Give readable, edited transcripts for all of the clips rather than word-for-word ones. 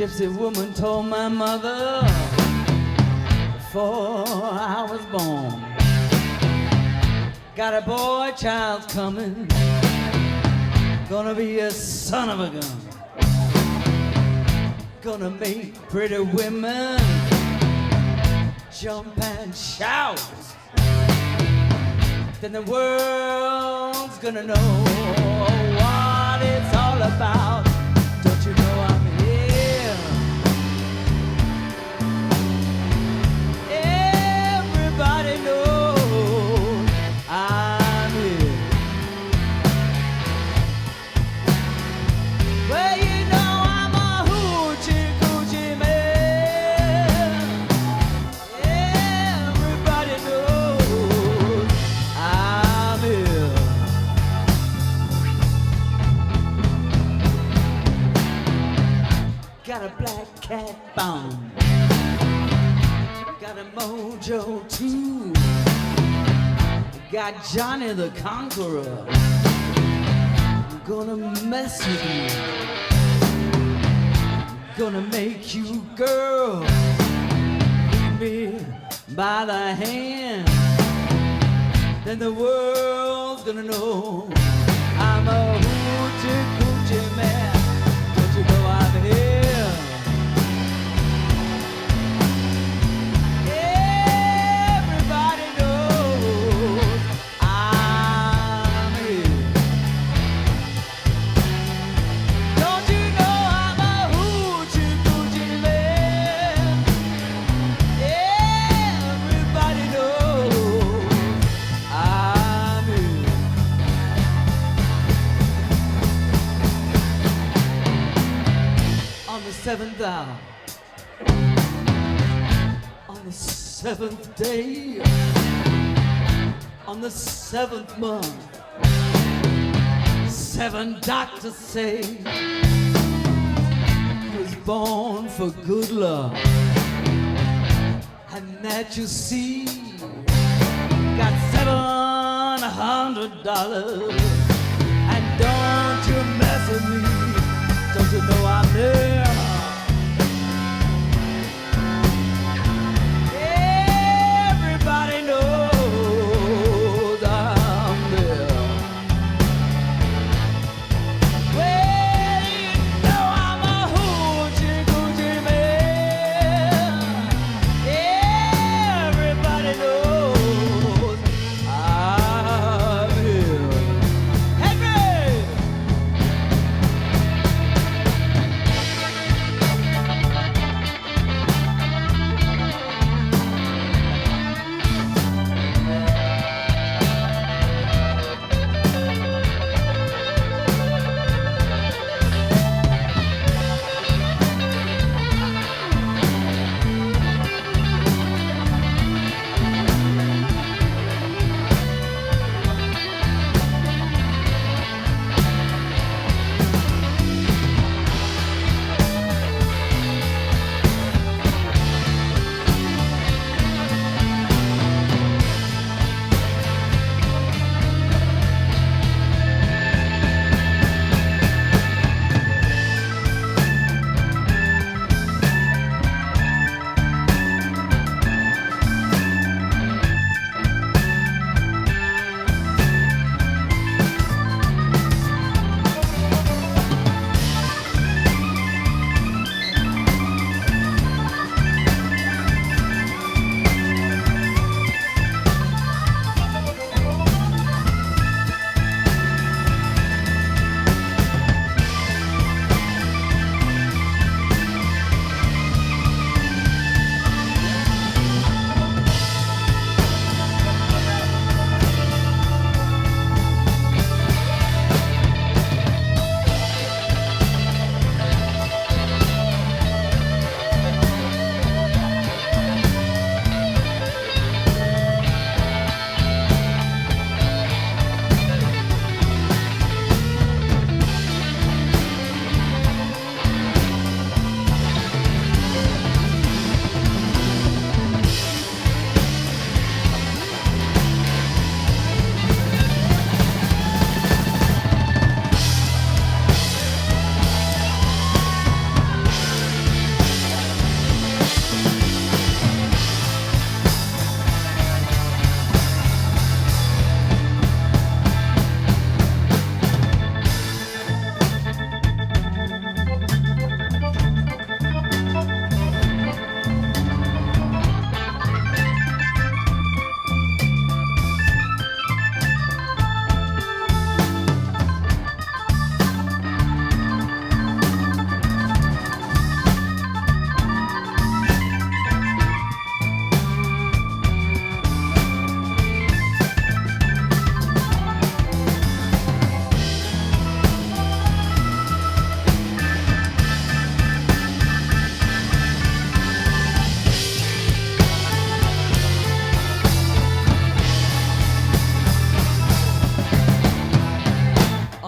gypsy woman told my mother before I was born. Got a boy child coming, gonna be a son of a gun. Gonna make pretty women jump and shout. Then the world's gonna know what it's all about. Don't you know I'm here? Everybody knows I'm here. Well, you know I'm a hoochie coochie man. Everybody knows I'm here. Got a black cat bound, got a mojo too, got Johnny the Conqueror. I'm gonna mess with you, gonna make you girl lead me by the hand. Then the world's gonna know I'm a hoochie coochie man. Don't you know I'm here? Everybody knows I'm here. Don't you know I'm a hoochie coochie man? Everybody knows I'm here. On the seventh hour, on the seventh day, on the seventh month, 7 doctors say he was born for good luck, and that you see got $700, and don't you mess with me, don't you know I'm there? Everybody knows I'm there. Well, you know I'm a hoochie coochie man. Everybody knows I'm here.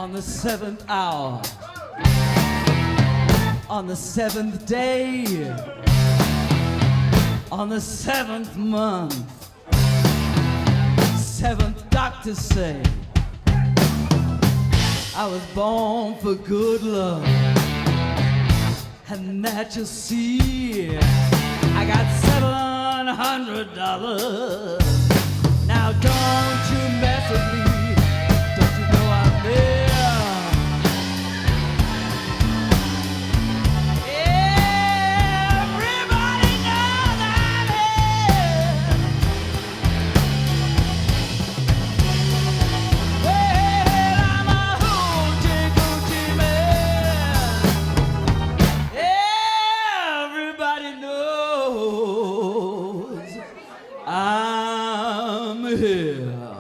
on the 7th hour, on the 7th day, on the 7th month, 7th doctors say I was born for good luck, and that you see I got $700. Now don't you mess with me, don't you know I'm there? Everybody knows I'm here. Well, I'm a hoochie coochie man. Everybody knows I'm here.